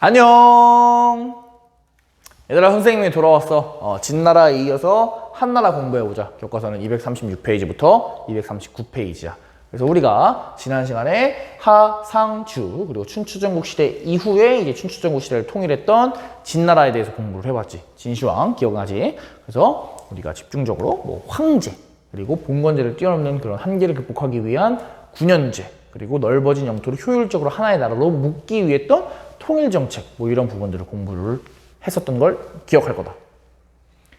안녕. 얘들아, 선생님이 돌아왔어. 진나라에 이어서 한나라 공부해보자. 교과서는 236페이지부터 239페이지야. 그래서 우리가 지난 시간에 하, 상, 주 그리고 춘추전국 시대 이후에 이제 춘추전국 시대를 통일했던 진나라에 대해서 공부를 해봤지. 진시황 기억나지? 그래서 우리가 집중적으로 뭐 황제 그리고 봉건제를 뛰어넘는 그런 한계를 극복하기 위한 군현제 그리고 넓어진 영토를 효율적으로 하나의 나라로 묶기 위해 했던 통일정책 뭐 이런 부분들을 공부를 했었던 걸 기억할 거다.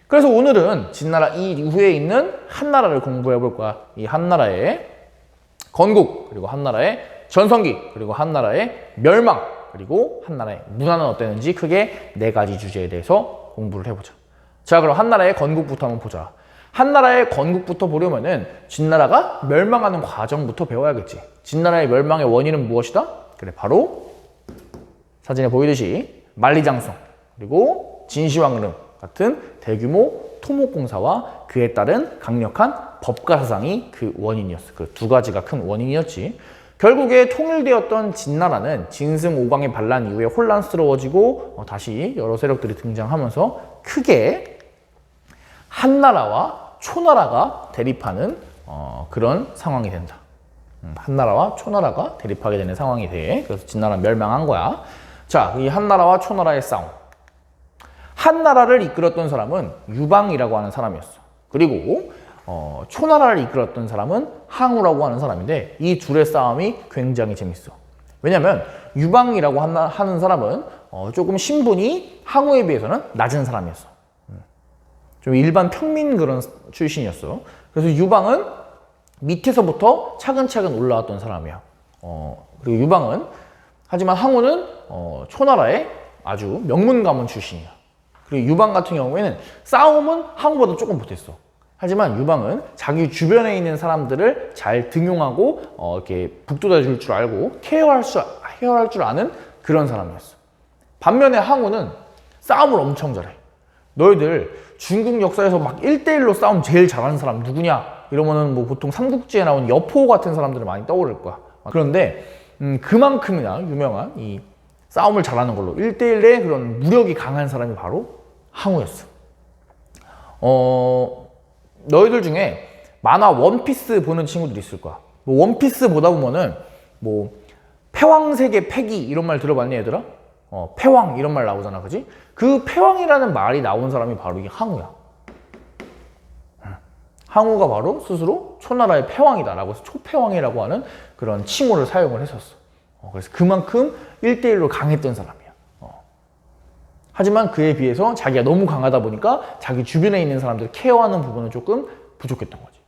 그래서 오늘은 진나라 이후에 있는 한나라를 공부해 볼 거야. 이 한나라의 건국, 그리고 한나라의 전성기, 그리고 한나라의 멸망, 그리고 한나라의 문화는 어땠는지 크게 4가지 주제에 대해서 공부를 해보자. 자, 그럼 한나라의 건국부터 한번 보자. 한나라의 건국부터 보려면은 진나라가 멸망하는 과정부터 배워야겠지. 진나라의 멸망의 원인은 무엇이다? 그래, 바로 사진에 보이듯이 만리장성, 그리고 진시황릉 같은 대규모 토목공사와 그에 따른 강력한 법가 사상이 그 원인이었어. 그 2가지가 큰 원인이었지. 결국에 통일되었던 진나라는 진승 오광의 반란 이후에 혼란스러워지고 다시 여러 세력들이 등장하면서 크게 한나라와 초나라가 대립하는 그런 상황이 된다. 한나라와 초나라가 대립하게 되는 상황이 돼. 그래서 진나라 멸망한 거야. 자, 이 한나라와 초나라의 싸움. 한나라를 이끌었던 사람은 유방이라고 하는 사람이었어. 그리고 초나라를 이끌었던 사람은 항우라고 하는 사람인데 이 둘의 싸움이 굉장히 재밌어. 왜냐면 유방이라고 하는 사람은 조금 신분이 항우에 비해서는 낮은 사람이었어. 좀 일반 평민 그런 출신이었어. 그래서 유방은 밑에서부터 차근차근 올라왔던 사람이야. 그리고 유방은 하지만 항우는 초나라의 아주 명문 가문 출신이야. 그리고 유방 같은 경우에는 싸움은 항우보다 조금 못했어. 하지만 유방은 자기 주변에 있는 사람들을 잘 등용하고 이렇게 북돋아 줄 줄 알고 케어할 줄 아는 그런 사람이었어. 반면에 항우는 싸움을 엄청 잘해. 너희들 중국 역사에서 막 1대1로 싸움 제일 잘하는 사람 누구냐? 이러면은 뭐 보통 삼국지에 나온 여포 같은 사람들을 많이 떠오를 거야. 그런데 그만큼이나 유명한 이 싸움을 잘하는 걸로 1대1의 그런 무력이 강한 사람이 바로 항우였어. 너희들 중에 만화 원피스 보는 친구들 있을 거야. 뭐 원피스 보다 보면은 뭐 패왕세계 패기 이런 말 들어봤니 얘들아? 패왕 이런 말 나오잖아, 그지? 그 패왕이라는 말이 나온 사람이 바로 이 항우야. 항우가 바로 스스로 초나라의 패왕이다라고 해서 초패왕이라고 하는 그런 칭호를 사용을 했었어. 그래서 그만큼 1대1로 강했던 사람이야. 하지만 그에 비해서 자기가 너무 강하다 보니까 자기 주변에 있는 사람들 케어하는 부분은 조금 부족했던 거지.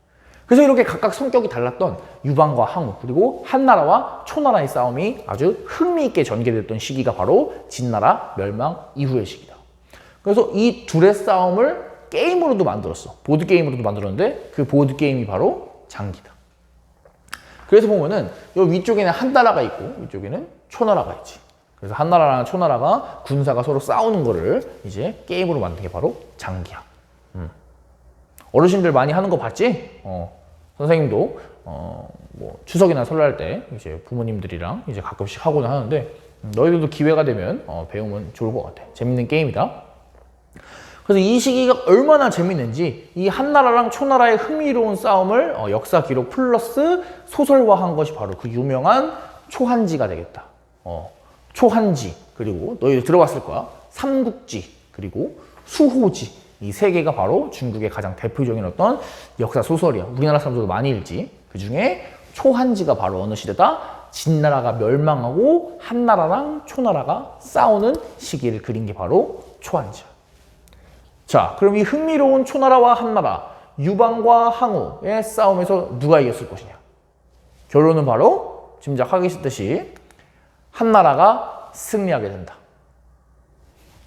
그래서 이렇게 각각 성격이 달랐던 유방과 항우 그리고 한나라와 초나라의 싸움이 아주 흥미있게 전개됐던 시기가 바로 진나라 멸망 이후의 시기다. 그래서 이 둘의 싸움을 게임으로도 만들었어. 보드게임으로도 만들었는데 그 보드게임이 바로 장기다. 그래서 보면은 이 위쪽에는 한나라가 있고 위쪽에는 초나라가 있지. 그래서 한나라랑 초나라가 군사가 서로 싸우는 거를 이제 게임으로 만든 게 바로 장기야. 어르신들 많이 하는 거 봤지? 선생님도 뭐 추석이나 설날 때 이제 부모님들이랑 이제 가끔씩 하고는 하는데 너희들도 기회가 되면 배우면 좋을 것 같아. 재밌는 게임이다. 그래서 이 시기가 얼마나 재밌는지 이 한나라랑 초나라의 흥미로운 싸움을 역사 기록 플러스 소설화한 것이 바로 그 유명한 초한지가 되겠다. 초한지 그리고 너희들 들어봤을 거야. 삼국지 그리고 수호지 이 3개가 바로 중국의 가장 대표적인 어떤 역사 소설이야. 우리나라 사람들도 많이 읽지. 그 중에 초한지가 바로 어느 시대다? 진나라가 멸망하고 한나라랑 초나라가 싸우는 시기를 그린 게 바로 초한지야. 자, 그럼 이 흥미로운 초나라와 한나라, 유방과 항우의 싸움에서 누가 이겼을 것이냐? 결론은 바로 짐작하시듯이 한나라가 승리하게 된다.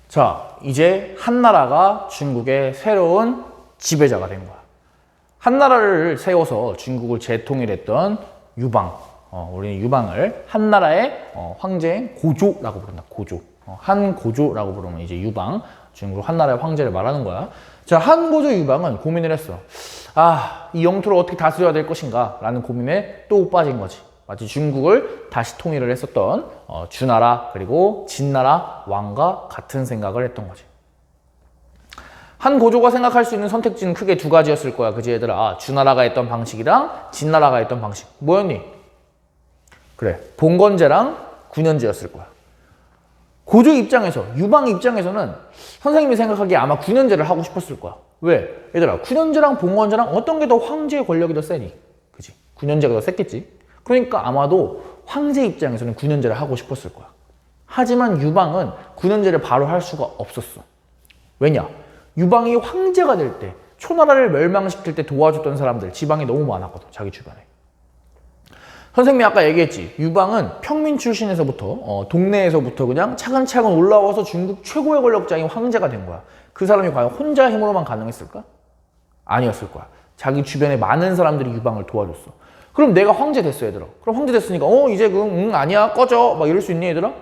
자, 이제 한나라가 중국의 새로운 지배자가 된 거야. 한나라를 세워서 중국을 재통일했던 유방, 우리는 유방을 한나라의 황제인 고조라고 부른다. 고조. 한고조라고 부르면 이제 유방, 중국 한나라의 황제를 말하는 거야. 자, 한고조 유방은 고민을 했어. 이 영토를 어떻게 다스려야 될 것인가? 라는 고민에 또 빠진 거지. 마치 중국을 다시 통일을 했었던 주나라 그리고 진나라 왕과 같은 생각을 했던 거지. 한 고조가 생각할 수 있는 선택지는 크게 두 가지였을 거야. 그지 얘들아? 주나라가 했던 방식이랑 진나라가 했던 방식. 뭐였니? 그래, 봉건제랑 군현제였을 거야. 고조 입장에서, 유방 입장에서는 선생님이 생각하기에 아마 군현제를 하고 싶었을 거야. 왜? 얘들아, 군현제랑 봉건제랑 어떤 게 더 황제의 권력이 더 세니? 그지? 군현제가 더 셌겠지? 그러니까 아마도 황제 입장에서는 군현제를 하고 싶었을 거야. 하지만 유방은 군현제를 바로 할 수가 없었어. 왜냐? 유방이 황제가 될 때, 초나라를 멸망시킬 때 도와줬던 사람들, 지방이 너무 많았거든, 자기 주변에. 선생님이 아까 얘기했지. 유방은 평민 출신에서부터, 동네에서부터 그냥 차근차근 올라와서 중국 최고의 권력자인 황제가 된 거야. 그 사람이 과연 혼자 힘으로만 가능했을까? 아니었을 거야. 자기 주변에 많은 사람들이 유방을 도와줬어. 그럼 내가 황제 됐어, 얘들아. 그럼 황제 됐으니까, 이제 아니야, 꺼져. 막 이럴 수 있니, 얘들아?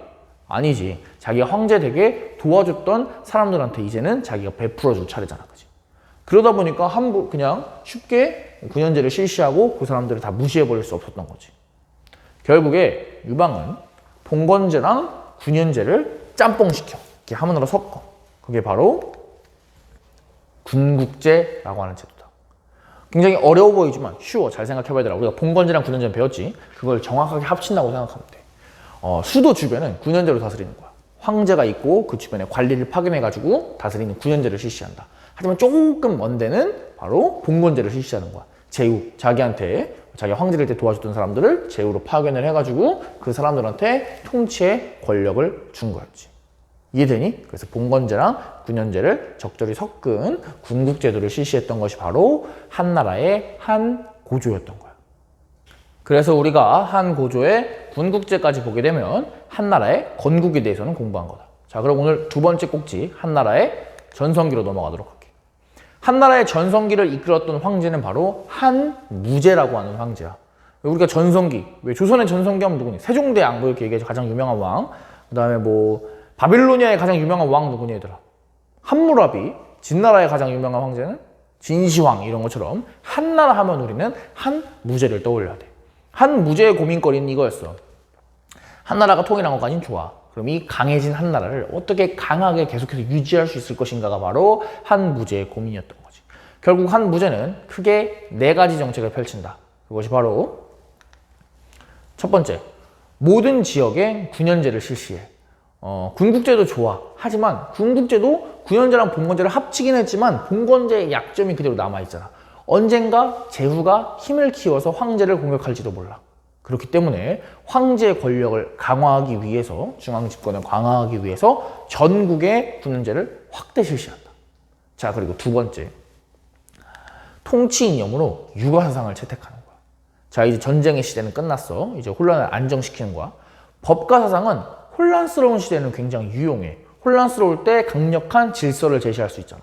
아니지. 자기가 황제 되게 도와줬던 사람들한테 이제는 자기가 베풀어줄 차례잖아, 그지? 그러다 보니까 그냥 쉽게 군현제를 실시하고 그 사람들을 다 무시해버릴 수 없었던 거지. 결국에 유방은 봉건제랑 군현제를 짬뽕시켜. 이렇게 하나로 섞어. 그게 바로 군국제라고 하는 제도다. 굉장히 어려워 보이지만 쉬워. 잘 생각해봐야 되라. 우리가 봉건제랑 군현제는 배웠지. 그걸 정확하게 합친다고 생각하면 돼. 수도 주변은 군현제로 다스리는 거야. 황제가 있고 그 주변에 관리를 파견해가지고 다스리는 군현제를 실시한다. 하지만 조금 먼 데는 바로 봉건제를 실시하는 거야. 제후, 자기한테 자기 황제 될 때 도와줬던 사람들을 제후로 파견을 해가지고 그 사람들한테 통치의 권력을 준 거였지. 이해되니? 그래서 봉건제랑 군현제를 적절히 섞은 군국제도를 실시했던 것이 바로 한나라의 한 고조였던 거야. 그래서 우리가 한 고조의 군국제까지 보게 되면 한나라의 건국에 대해서는 공부한 거다. 자, 그럼 오늘 두 번째 꼭지 한나라의 전성기로 넘어가도록 할게. 한나라의 전성기를 이끌었던 황제는 바로 한무제라고 하는 황제야. 우리가 전성기, 왜 조선의 전성기 하면 누구니? 세종대왕 뭐 이렇게 얘기해서 가장 유명한 왕. 그 다음에 뭐 바빌로니아의 가장 유명한 왕 누구니 얘들아? 함무라비. 진나라의 가장 유명한 황제는 진시황 이런 것처럼 한나라 하면 우리는 한무제를 떠올려야 돼. 한무제의 고민거리는 이거였어. 한나라가 통일한 것까지는 좋아. 그럼 이 강해진 한나라를 어떻게 강하게 계속해서 유지할 수 있을 것인가가 바로 한무제의 고민이었던 거지. 결국 한무제는 크게 네 가지 정책을 펼친다. 그것이 바로 첫 번째, 모든 지역에 군현제를 실시해. 군국제도 좋아. 하지만 군국제도 군현제랑 봉건제를 합치긴 했지만 봉건제의 약점이 그대로 남아있잖아. 언젠가 제후가 힘을 키워서 황제를 공격할지도 몰라. 그렇기 때문에 황제의 권력을 강화하기 위해서, 중앙 집권을 강화하기 위해서 전국의 군현제를 확대 실시한다. 자, 그리고 두 번째, 통치 이념으로 육아사상을 채택하는 거야. 자, 이제 전쟁의 시대는 끝났어. 이제 혼란을 안정시키는 거야. 법가사상은 혼란스러운 시대는 굉장히 유용해. 혼란스러울 때 강력한 질서를 제시할 수 있잖아.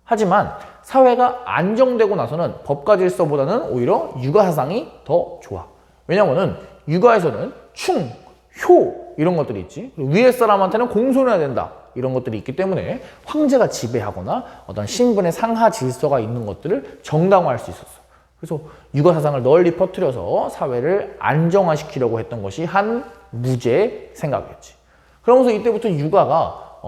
하지만 사회가 안정되고 나서는 법과 질서보다는 오히려 육아사상이 더 좋아. 왜냐면은 육아에서는 충, 효 이런 것들이 있지. 그리고 위에 사람한테는 공손해야 된다. 이런 것들이 있기 때문에 황제가 지배하거나 어떤 신분의 상하 질서가 있는 것들을 정당화할 수 있었어. 그래서 육아사상을 널리 퍼뜨려서 사회를 안정화시키려고 했던 것이 한무제의 생각이었지. 그러면서 이때부터 육아가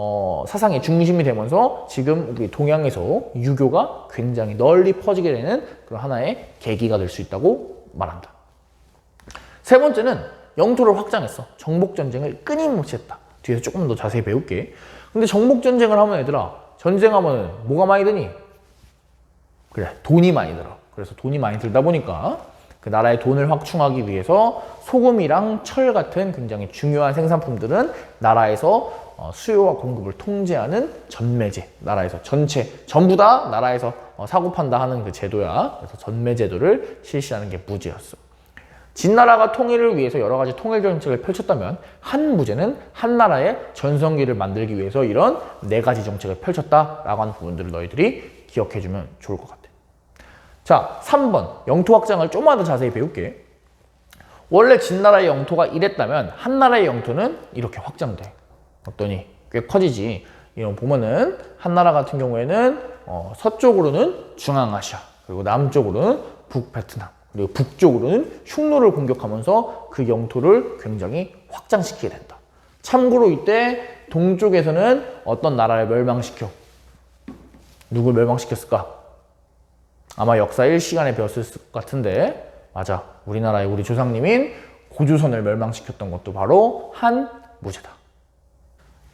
사상의 중심이 되면서 지금 우리 동양에서 유교가 굉장히 널리 퍼지게 되는 그런 하나의 계기가 될 수 있다고 말한다. 세 번째는 영토를 확장했어. 정복전쟁을 끊임없이 했다. 뒤에서 조금 더 자세히 배울게. 근데 정복전쟁을 하면 얘들아, 전쟁하면 뭐가 많이 드니? 그래, 돈이 많이 들어. 그래서 돈이 많이 들다 보니까 그 나라의 돈을 확충하기 위해서 소금이랑 철 같은 굉장히 중요한 생산품들은 나라에서 수요와 공급을 통제하는 전매제, 나라에서 전부 다 나라에서 사고 판다 하는 그 제도야. 그래서 전매제도를 실시하는 게 무제였어. 진나라가 통일을 위해서 여러 가지 통일 정책을 펼쳤다면 한무제는 한나라의 전성기를 만들기 위해서 이런 네 가지 정책을 펼쳤다라고 하는 부분들을 너희들이 기억해주면 좋을 것 같아. 자, 3번 영토 확장을 좀만 더 자세히 배울게. 원래 진나라의 영토가 이랬다면 한나라의 영토는 이렇게 확장돼. 어떠니? 꽤 커지지. 이런 보면은 한나라 같은 경우에는 서쪽으로는 중앙아시아, 그리고 남쪽으로는 북베트남, 그리고 북쪽으로는 흉노를 공격하면서 그 영토를 굉장히 확장시키게 된다. 참고로 이때 동쪽에서는 어떤 나라를 멸망시켜? 누굴 멸망시켰을까? 아마 역사 1시간에 배웠을 것 같은데 맞아. 우리나라의 우리 조상님인 고조선을 멸망시켰던 것도 바로 한무제다.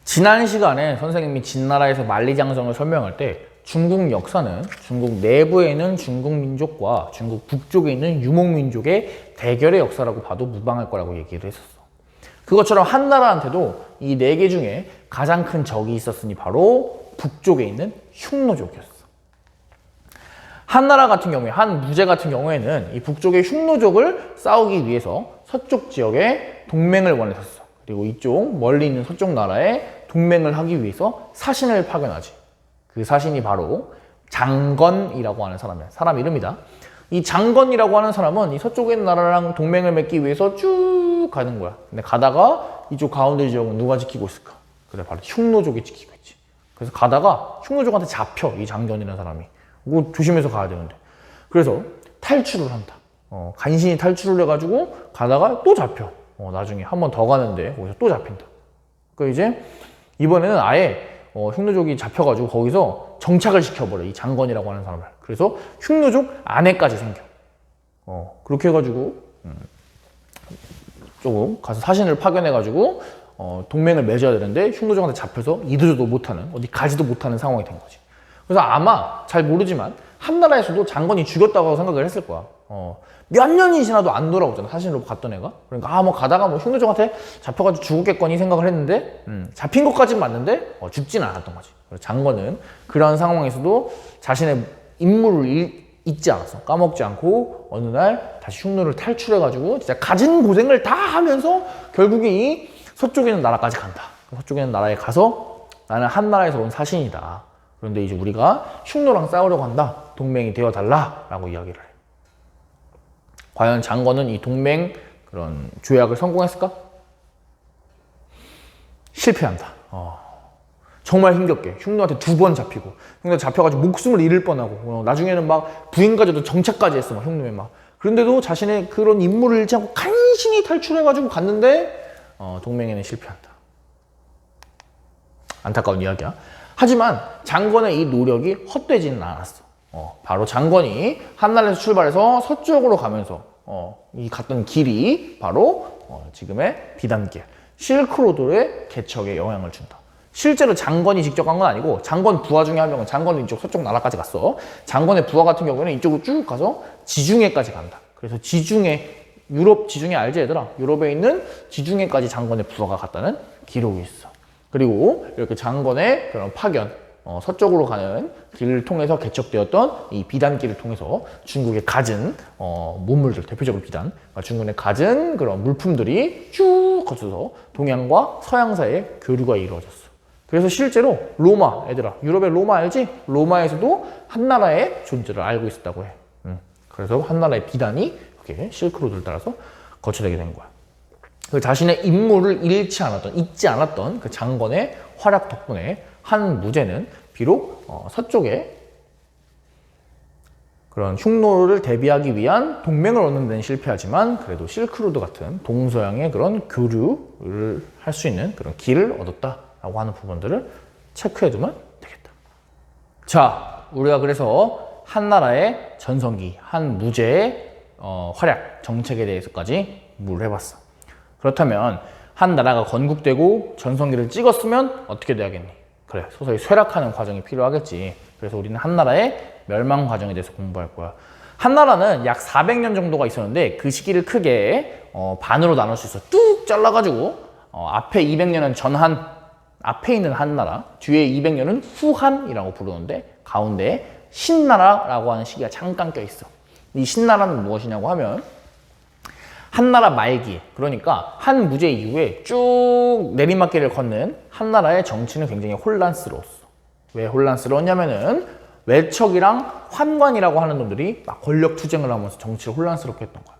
지난 시간에 선생님이 진나라에서 만리장성을 설명할 때 중국 역사는 중국 내부에 있는 중국 민족과 중국 북쪽에 있는 유목민족의 대결의 역사라고 봐도 무방할 거라고 얘기를 했었어. 그것처럼 한나라한테도 이 4개 중에 가장 큰 적이 있었으니 바로 북쪽에 있는 흉노족이었어. 한나라 같은 경우에, 한무제 같은 경우에는 이 북쪽의 흉노족을 싸우기 위해서 서쪽 지역에 동맹을 원했었어. 그리고 이쪽 멀리 있는 서쪽 나라에 동맹을 하기 위해서 사신을 파견하지. 그 사신이 바로 장건이라고 하는 사람이야. 사람 이름이다. 이 장건이라고 하는 사람은 이 서쪽에 있는 나라랑 동맹을 맺기 위해서 쭉 가는 거야. 근데 가다가 이쪽 가운데 지역은 누가 지키고 있을까? 그래, 바로 흉노족이 지키고 있지. 그래서 가다가 흉노족한테 잡혀, 이 장건이라는 사람이. 그거 조심해서 가야 되는데. 그래서 탈출을 한다. 간신히 탈출을 해가지고 가다가 또 잡혀. 나중에 한 번 더 가는데 거기서 또 잡힌다. 그러니까 이제 이번에는 아예 흉노족이 잡혀가지고 거기서 정착을 시켜버려. 이 장건이라고 하는 사람을. 그래서 흉노족 안에까지 생겨. 그렇게 해가지고 조금 가서 사신을 파견해가지고 동맹을 맺어야 되는데 흉노족한테 잡혀서 이도저도 못하는, 어디 가지도 못하는 상황이 된 거지. 그래서 아마 잘 모르지만 한나라에서도 장건이 죽였다고 생각을 했을 거야. 몇 년이 지나도 안 돌아오잖아. 사신으로 갔던 애가. 그러니까 뭐 가다가 뭐 흉노족한테 잡혀가지고 죽었겠거니 생각을 했는데 잡힌 것까진 맞는데 죽지는 않았던 거지. 그래서 장건은 그런 상황에서도 자신의 임무를 잊지 않았어. 까먹지 않고 어느 날 다시 흉노를 탈출해가지고 진짜 가진 고생을 다 하면서 결국에 이 서쪽에 있는 나라까지 간다. 서쪽에 있는 나라에 가서 나는 한나라에서 온 사신이다. 그런데 이제 우리가 흉노랑 싸우려고 한다. 동맹이 되어달라. 라고 이야기를 해. 과연 장건은 이 동맹 그런 조약을 성공했을까? 실패한다. 정말 힘겹게 흉노한테 2번 잡히고 흉노 잡혀가지고 목숨을 잃을 뻔하고 나중에는 막 부인까지도 정착까지 했어. 막 흉노에 막. 그런데도 자신의 그런 임무를 잃지 않고 간신히 탈출해가지고 갔는데 동맹에는 실패한다. 안타까운 이야기야. 하지만 장건의 이 노력이 헛되지는 않았어. 바로 장건이 한나라에서 출발해서 서쪽으로 가면서 이 갔던 길이 바로 지금의 비단길, 실크로드의 개척에 영향을 준다. 실제로 장건이 직접 간 건 아니고 장건 부하 중에 한 명은 장건은 이쪽 서쪽 나라까지 갔어. 장건의 부하 같은 경우에는 이쪽으로 쭉 가서 지중해까지 간다. 그래서 지중해, 유럽 지중해 알지 얘들아? 유럽에 있는 지중해까지 장건의 부하가 갔다는 기록이 있어. 그리고 이렇게 장건의 그런 파견, 서쪽으로 가는 길을 통해서 개척되었던 이 비단길을 통해서 중국의 갖은 문물들, 대표적으로 비단, 중국의 갖은 그런 물품들이 쭉 거쳐서 동양과 서양 사이의 교류가 이루어졌어. 그래서 실제로 로마, 얘들아, 유럽의 로마 알지? 로마에서도 한나라의 존재를 알고 있었다고 해. 그래서 한나라의 비단이 이렇게 실크로드를 따라서 거쳐되게 된 거야. 그 자신의 임무를 잊지 않았던 그 장건의 활약 덕분에 한무제는 비록 서쪽에 그런 흉노를 대비하기 위한 동맹을 얻는 데는 실패하지만 그래도 실크로드 같은 동서양의 그런 교류를 할 수 있는 그런 길을 얻었다라고 하는 부분들을 체크해두면 되겠다. 자, 우리가 그래서 한나라의 전성기, 한무제의 활약, 정책에 대해서까지 공부를 해봤어. 그렇다면 한 나라가 건국되고 전성기를 찍었으면 어떻게 돼야겠니? 그래, 서서히 쇠락하는 과정이 필요하겠지. 그래서 우리는 한나라의 멸망 과정에 대해서 공부할 거야. 한나라는 약 400년 정도가 있었는데 그 시기를 크게 반으로 나눌 수 있어. 뚝 잘라가지고 앞에 200년은 전한, 앞에 있는 한나라, 뒤에 200년은 후한이라고 부르는데 가운데 신나라라고 하는 시기가 잠깐 껴있어. 이 신나라는 무엇이냐고 하면 한나라 말기, 그러니까 한무제 이후에 쭉 내리막길을 걷는 한나라의 정치는 굉장히 혼란스러웠어. 왜 혼란스러웠냐면은 외척이랑 환관이라고 하는 놈들이 막 권력 투쟁을 하면서 정치를 혼란스럽게 했던 거야.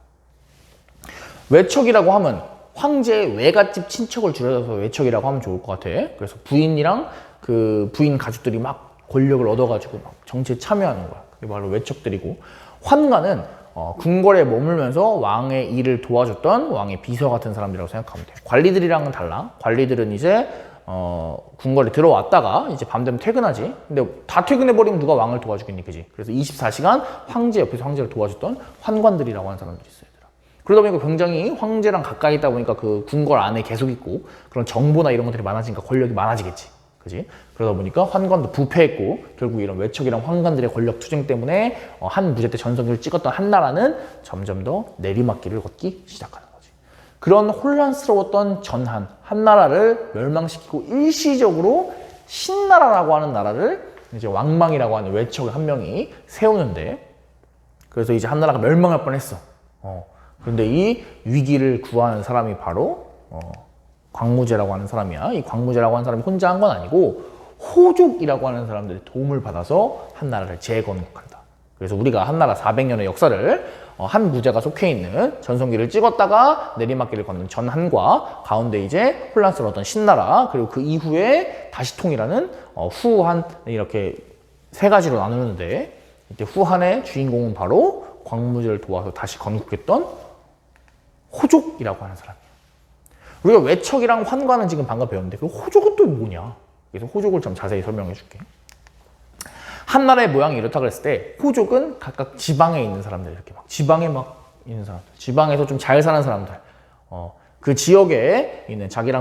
외척이라고 하면 황제의 외갓집 친척을 줄여서 외척이라고 하면 좋을 것 같아. 그래서 부인이랑 그 부인 가족들이 막 권력을 얻어가지고 막 정치에 참여하는 거야. 그게 바로 외척들이고, 환관은 궁궐에 머물면서 왕의 일을 도와줬던 왕의 비서 같은 사람들이라고 생각하면 돼요. 관리들이랑은 달라. 관리들은 이제 궁궐에 들어왔다가 이제 밤 되면 퇴근하지. 근데 다 퇴근해버리면 누가 왕을 도와주겠니, 그지? 그래서 24시간 황제 옆에서 황제를 도와줬던 환관들이라고 하는 사람들이 있어요. 그러다 보니까 굉장히 황제랑 가까이 있다 보니까 그 궁궐 안에 계속 있고 그런 정보나 이런 것들이 많아지니까 권력이 많아지겠지. 그지? 그러다 보니까 환관도 부패했고 결국 이런 외척이랑 환관들의 권력 투쟁 때문에 한 무제 때 전성기를 찍었던 한나라는 점점 더 내리막길을 걷기 시작하는 거지. 그런 혼란스러웠던 전한, 한나라를 멸망시키고 일시적으로 신나라라고 하는 나라를 이제 왕망이라고 하는 외척의 한 명이 세우는데, 그래서 이제 한나라가 멸망할 뻔했어. 그런데 이 위기를 구하는 사람이 바로 광무제라고 하는 사람이야. 이 광무제라고 하는 사람이 혼자 한 건 아니고 호족이라고 하는 사람들의 도움을 받아서 한나라를 재건국한다. 그래서 우리가 한나라 400년의 역사를 한 무제가 속해 있는 전성기를 찍었다가 내리막길을 걷는 전한과 가운데 이제 혼란스러웠던 신나라, 그리고 그 이후에 다시 통일하는 후한, 이렇게 세 가지로 나누는데, 이때 후한의 주인공은 바로 광무제를 도와서 다시 건국했던 호족이라고 하는 사람이에요. 우리가 외척이랑 환관은 지금 방금 배웠는데 그 호족은 또 뭐냐? 그래서 호족을 좀 자세히 설명해 줄게. 한나라의 모양이 이렇다 그랬을 때 호족은 각각 지방에 있는 사람들, 이렇게 막 지방에 막 있는 사람들, 지방에서 좀 잘 사는 사람들, 그 지역에 있는 자기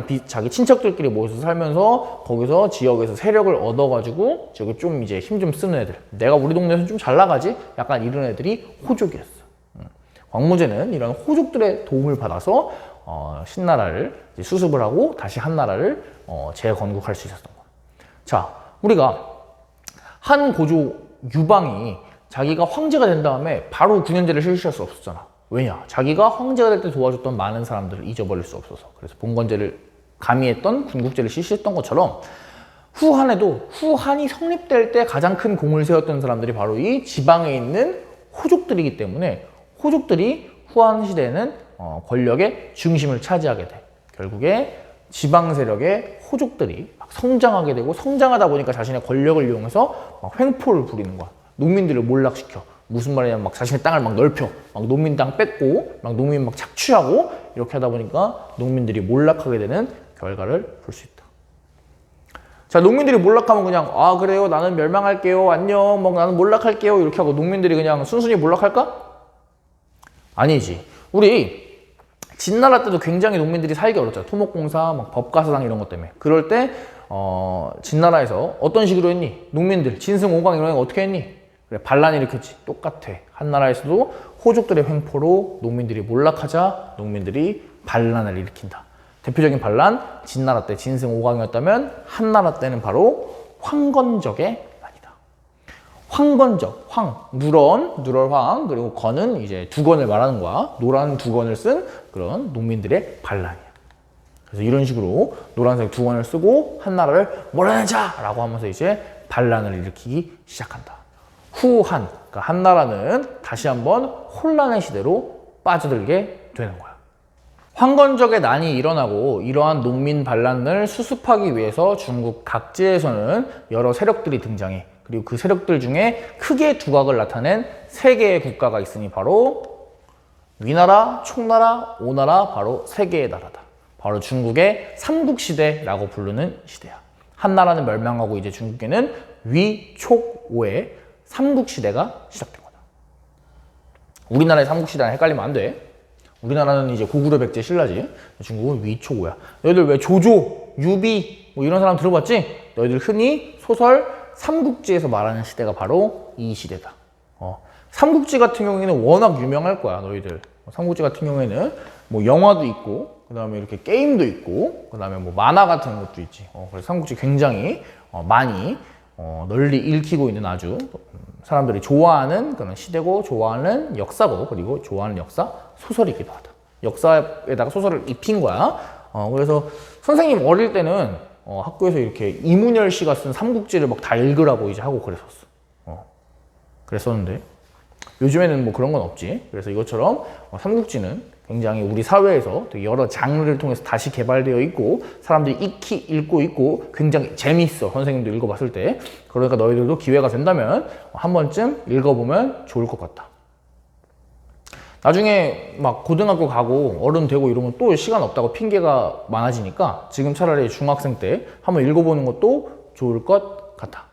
친척들끼리 모여서 살면서 거기서 지역에서 세력을 얻어가지고 저기 좀 이제 힘 좀 쓰는 애들, 내가 우리 동네에서 좀 잘 나가지? 약간 이런 애들이 호족이었어. 광무제는 이런 호족들의 도움을 받아서 신나라를 수습을 하고 다시 한나라를 재건국할 수 있었던 거야. 자, 우리가 한 고조 유방이 자기가 황제가 된 다음에 바로 군현제를 실시할 수 없었잖아. 왜냐? 자기가 황제가 될 때 도와줬던 많은 사람들을 잊어버릴 수 없어서. 그래서 봉건제를 가미했던 군국제를 실시했던 것처럼 후한에도 후한이 성립될 때 가장 큰 공을 세웠던 사람들이 바로 이 지방에 있는 호족들이기 때문에 호족들이 후한 시대에는 권력의 중심을 차지하게 돼. 결국에 지방 세력의 호족들이 막 성장하게 되고, 성장하다 보니까 자신의 권력을 이용해서 막 횡포를 부리는 거야. 농민들을 몰락시켜. 무슨 말이냐면 막 자신의 땅을 막 넓혀. 막 농민 땅 뺏고, 막 농민 막 착취하고, 이렇게 하다 보니까 농민들이 몰락하게 되는 결과를 볼 수 있다. 자, 농민들이 몰락하면 그냥 아 그래요, 나는 멸망할게요, 안녕, 막 나는 몰락할게요, 이렇게 하고 농민들이 그냥 순순히 몰락할까? 아니지. 우리 진나라 때도 굉장히 농민들이 살기 어렵잖아. 토목공사, 막 법가사당 이런 것 때문에. 그럴 때 진나라에서 어떤 식으로 했니? 농민들 진승 오강 이런 거 어떻게 했니? 그래, 반란 일으켰지. 똑같아. 한나라에서도 호족들의 횡포로 농민들이 몰락하자 농민들이 반란을 일으킨다. 대표적인 반란, 진나라 때 진승 오강이었다면 한나라 때는 바로 황건적의 황건적, 누럴황, 그리고 건은 이제 두건을 말하는 거야. 노란 두건을 쓴 그런 농민들의 반란이야. 그래서 이런 식으로 노란색 두건을 쓰고 한나라를 몰아내자라고 하면서 이제 반란을 일으키기 시작한다. 후한, 그러니까 한나라는 다시 한번 혼란의 시대로 빠져들게 되는 거야. 황건적의 난이 일어나고 이러한 농민 반란을 수습하기 위해서 중국 각지에서는 여러 세력들이 등장해. 그리고 그 세력들 중에 크게 두각을 나타낸 세 개의 국가가 있으니 바로 위나라, 총나라, 오나라, 바로 세 개의 나라다. 바로 중국의 삼국시대라고 부르는 시대야. 한나라는 멸망하고 이제 중국에는 위, 촉, 오의 삼국시대가 시작된 거다. 우리나라의 삼국시대랑 헷갈리면 안 돼. 우리나라는 이제 고구려, 백제, 신라지. 중국은 위, 촉, 오야. 너희들 왜 조조, 유비 뭐 이런 사람 들어봤지? 너희들 흔히 소설 삼국지에서 말하는 시대가 바로 이 시대다. 삼국지 같은 경우에는 워낙 유명할 거야, 너희들. 삼국지 같은 경우에는 뭐 영화도 있고, 그 다음에 이렇게 게임도 있고, 그 다음에 뭐 만화 같은 것도 있지. 그래서 삼국지 굉장히 많이 널리 읽히고 있는 아주 사람들이 좋아하는 그런 시대고, 좋아하는 역사고, 그리고 좋아하는 역사 소설이기도 하다. 역사에다가 소설을 입힌 거야. 그래서 선생님 어릴 때는 학교에서 이렇게 이문열 씨가 쓴 삼국지를 막 다 읽으라고 이제 하고 그랬었어. 그랬었는데 요즘에는 뭐 그런 건 없지. 그래서 이것처럼 삼국지는 굉장히 우리 사회에서 되게 여러 장르를 통해서 다시 개발되어 있고 사람들이 익히 읽고 있고 굉장히 재미있어. 선생님도 읽어봤을 때. 그러니까 너희들도 기회가 된다면 한 번쯤 읽어보면 좋을 것 같다. 나중에 막 고등학교 가고 어른 되고 이러면 또 시간 없다고 핑계가 많아지니까 지금 차라리 중학생 때 한번 읽어보는 것도 좋을 것 같아.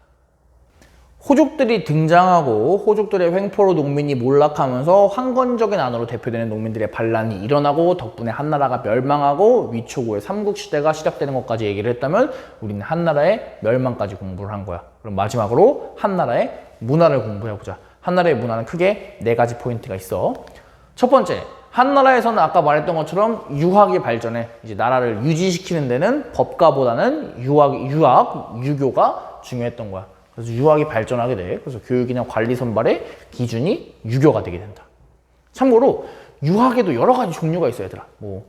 호족들이 등장하고 호족들의 횡포로 농민이 몰락하면서 황건적인 안으로 대표되는 농민들의 반란이 일어나고 덕분에 한나라가 멸망하고 위초고의 삼국시대가 시작되는 것까지 얘기를 했다면 우리는 한나라의 멸망까지 공부를 한 거야. 그럼 마지막으로 한나라의 문화를 공부해보자. 한나라의 문화는 크게 4가지 포인트가 있어. 첫 번째, 한나라에서는 아까 말했던 것처럼 유학이 발전해 이제 나라를 유지시키는 데는 법가보다는 유교가 중요했던 거야. 그래서 유학이 발전하게 돼. 그래서 교육이나 관리 선발의 기준이 유교가 되게 된다. 참고로 유학에도 여러 가지 종류가 있어, 얘들아. 뭐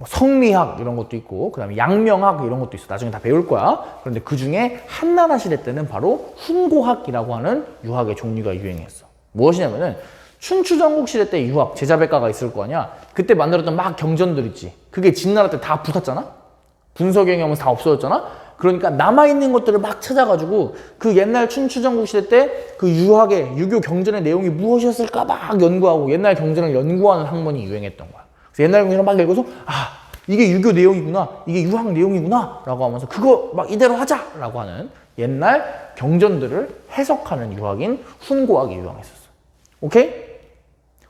성리학 이런 것도 있고, 그 다음에 양명학 이런 것도 있어. 나중에 다 배울 거야. 그런데 그 중에 한나라 시대 때는 바로 훈고학이라고 하는 유학의 종류가 유행했어. 무엇이냐면은 춘추전국 시대 때 유학, 제자백가가 있을 거 아니야. 그때 만들었던 막 경전들 있지. 그게 진나라 때 다 부쉈잖아. 분서경이 오면서 다 없어졌잖아. 그러니까 남아있는 것들을 막 찾아가지고 그 옛날 춘추전국 시대 때 그 유학의 유교 경전의 내용이 무엇이었을까 막 연구하고 옛날 경전을 연구하는 학문이 유행했던 거야. 그래서 옛날 경전을 막 읽어서 아 이게 유교 내용이구나, 이게 유학 내용이구나 라고 하면서 그거 막 이대로 하자 라고 하는 옛날 경전들을 해석하는 유학인 훈고학이 유행했었어. 오케이?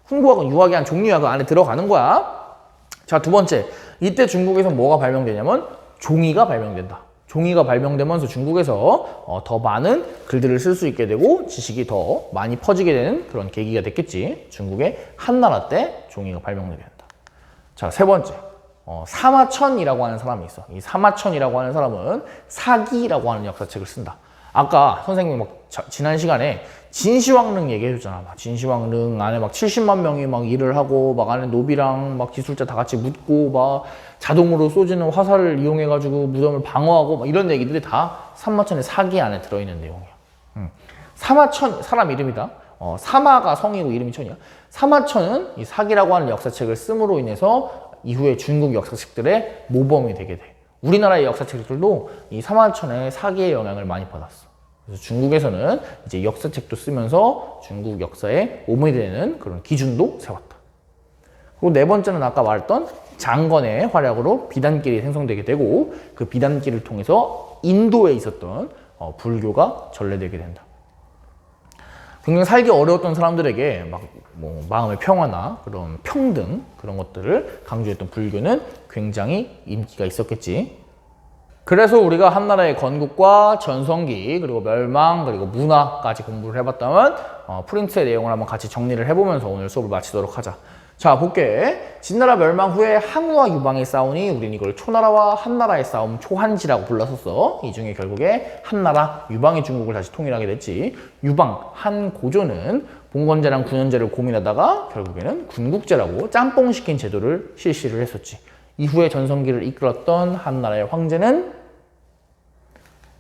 훈고학은 유학의 한 종류야. 그 안에 들어가는 거야. 자, 두 번째, 이때 중국에서 뭐가 발명되냐면 종이가 발명된다. 종이가 발명되면서 중국에서 더 많은 글들을 쓸 수 있게 되고 지식이 더 많이 퍼지게 되는 그런 계기가 됐겠지. 중국의 한나라 때 종이가 발명되게 된다. 자, 세 번째, 사마천이라고 하는 사람이 있어. 이 사마천이라고 하는 사람은 사기라고 하는 역사책을 쓴다. 아까 선생님이 막 지난 시간에 진시황릉 얘기해줬잖아. 막 진시황릉 안에 막 70만 명이 막 일을 하고 막 안에 노비랑 막 기술자 다 같이 묻고 막 자동으로 쏘지는 화살을 이용해가지고 무덤을 방어하고 막 이런 얘기들이 다 사마천의 사기 안에 들어있는 내용이야. 사마천 사람 이름이다. 사마가 성이고 이름이 천이야. 사마천은 이 사기라고 하는 역사책을 씀으로 인해서 이후에 중국 역사책들의 모범이 되게 돼. 우리나라의 역사책들도 이 사마천의 사기의 영향을 많이 받았어. 그래서 중국에서는 이제 역사책도 쓰면서 중국 역사에 오문이 되는 그런 기준도 세웠다. 그리고 네 번째는 아까 말했던 장건의 활약으로 비단길이 생성되게 되고 그 비단길을 통해서 인도에 있었던 불교가 전래되게 된다. 굉장히 살기 어려웠던 사람들에게 막 뭐 마음의 평화나 그런 평등 그런 것들을 강조했던 불교는 굉장히 인기가 있었겠지. 그래서 우리가 한나라의 건국과 전성기 그리고 멸망 그리고 문화까지 공부를 해봤다면 프린트의 내용을 한번 같이 정리를 해보면서 오늘 수업을 마치도록 하자. 자, 볼게. 진나라 멸망 후에 항우와 유방이 싸우니 우린 이걸 초나라와 한나라의 싸움 초한지라고 불렀었어. 이 중에 결국에 한나라, 유방이 중국을 다시 통일하게 됐지. 유방, 한고조는 봉건제랑 군현제를 고민하다가 결국에는 군국제라고 짬뽕시킨 제도를 실시를 했었지. 이후에 전성기를 이끌었던 한나라의 황제는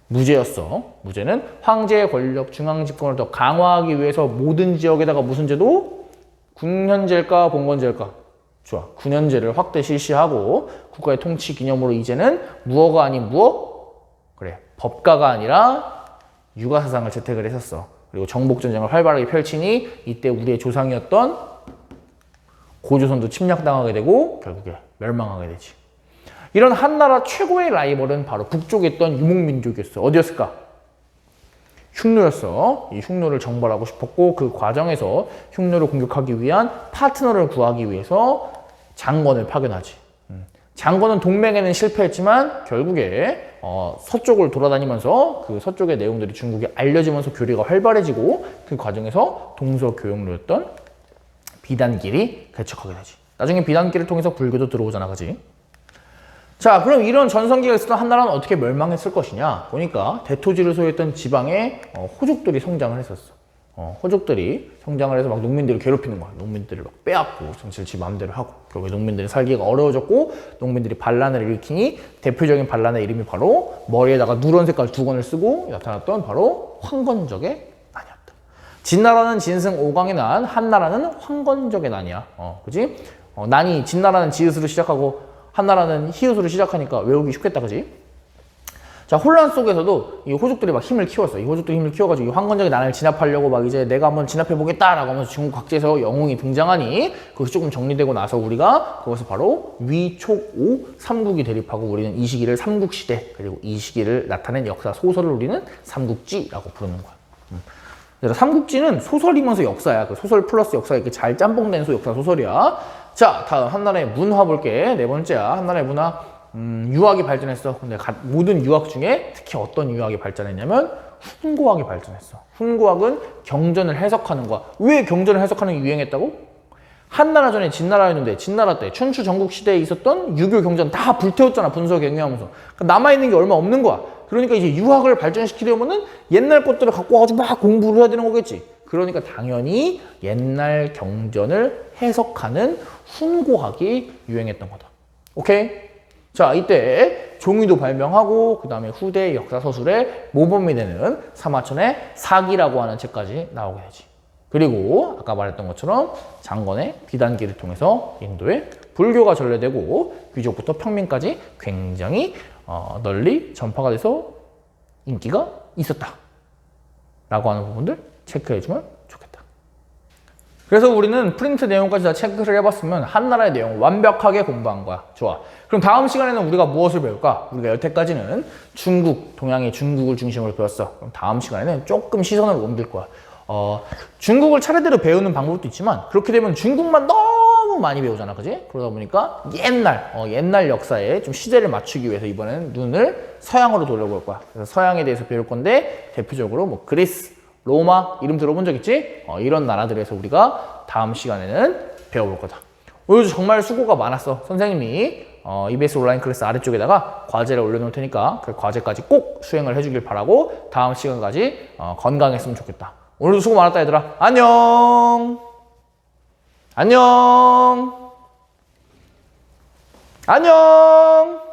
무제였어. 무제는 황제의 권력, 중앙집권을 더 강화하기 위해서 모든 지역에다가 무슨 제도? 군현제일까 봉건제일까? 좋아. 군현제를 확대 실시하고 국가의 통치 기념으로 이제는 무어가 아닌 무어? 그래. 법가가 아니라 유가사상을 채택을 했었어. 그리고 정복전쟁을 활발하게 펼치니 이때 우리의 조상이었던 고조선도 침략당하게 되고 결국에 멸망하게 되지. 이런 한나라 최고의 라이벌은 바로 북쪽에 있던 유목민족이었어. 어디였을까? 흉노였어. 이 흉노를 정벌하고 싶었고 그 과정에서 흉노를 공격하기 위한 파트너를 구하기 위해서 장건을 파견하지. 장건은 동맹에는 실패했지만 결국에 서쪽을 돌아다니면서 그 서쪽의 내용들이 중국에 알려지면서 교류가 활발해지고 그 과정에서 동서교역로였던 비단길이 개척하게 되지. 나중에 비단길을 통해서 불교도 들어오잖아, 그지? 자, 그럼 이런 전성기가 있었던 한나라는 어떻게 멸망했을 것이냐? 보니까 대토지를 소유했던 지방에 호족들이 성장을 했었어. 호족들이 성장을 해서 막 농민들을 괴롭히는 거야. 농민들을 막 빼앗고 정치를 지 마음대로 하고 결국에 농민들이 살기가 어려워졌고 농민들이 반란을 일으키니 대표적인 반란의 이름이 바로 머리에다가 누런 색깔 두건을 쓰고 나타났던 바로 황건적의 난이었다. 진나라는 진승 5강의 난, 한나라는 황건적의 난이야. 그지? 난이 진나라는 지읒으로 시작하고 한나라는 히읗으로 시작하니까 외우기 쉽겠다, 그지? 자, 혼란 속에서도 이 호족들이 막 힘을 키웠어. 이 호족들이 힘을 키워가지고 이 황건적인 난을 진압하려고 막 이제 내가 한번 진압해보겠다라고 하면서 중국 각지에서 영웅이 등장하니 그것이 조금 정리되고 나서 우리가 그것을 바로 위촉오 삼국이 대립하고 우리는 이 시기를 삼국시대, 그리고 이 시기를 나타낸 역사 소설을 우리는 삼국지라고 부르는 거야. 그래서 삼국지는 소설이면서 역사야. 그 소설 플러스 역사 이렇게 잘 짬뽕된 역사 소설이야. 자, 다음 한나라의 문화 볼게. 네 번째야. 한나라의 문화. 유학이 발전했어. 근데 모든 유학 중에 특히 어떤 유학이 발전했냐면 훈고학이 발전했어. 훈고학은 경전을 해석하는 거야. 왜 경전을 해석하는 게 유행했다고? 한나라 전에 진나라였는데 진나라 때 춘추 전국 시대에 있었던 유교 경전 다 불태웠잖아. 분서 경유하면서. 그러니까 남아있는 게 얼마 없는 거야. 그러니까 이제 유학을 발전시키려면은 옛날 것들을 갖고 와가지고 막 공부를 해야 되는 거겠지. 그러니까 당연히 옛날 경전을 해석하는 훈고학이 유행했던 거다. 오케이? 자, 이때 종이도 발명하고 그 다음에 후대 역사서술에 모범이 되는 사마천의 사기라고 하는 책까지 나오게 되지. 그리고 아까 말했던 것처럼 장건의 비단기를 통해서 인도에 불교가 전래되고 귀족부터 평민까지 굉장히 널리 전파가 돼서 인기가 있었다 라고 하는 부분들 체크해주면 좋겠다. 그래서 우리는 프린트 내용까지 다 체크를 해봤으면 한나라의 내용을 완벽하게 공부한 거야. 좋아. 그럼 다음 시간에는 우리가 무엇을 배울까? 우리가 여태까지는 중국, 동양의 중국을 중심으로 배웠어. 그럼 다음 시간에는 조금 시선을 옮길 거야. 중국을 차례대로 배우는 방법도 있지만 그렇게 되면 중국만 너무 많이 배우잖아, 그지? 그러다 보니까 옛날 역사에 좀 시대를 맞추기 위해서 이번에는 눈을 서양으로 돌려볼 거야. 그래서 서양에 대해서 배울 건데 대표적으로 뭐 그리스, 로마 이름 들어본 적 있지? 이런 나라들에서 우리가 다음 시간에는 배워볼 거다. 오늘 정말 수고가 많았어. 선생님이 EBS 온라인 클래스 아래쪽에다가 과제를 올려놓을 테니까 그 과제까지 꼭 수행을 해주길 바라고 다음 시간까지 건강했으면 좋겠다. 오늘도 수고 많았다 얘들아. 안녕. 안녕. 안녕.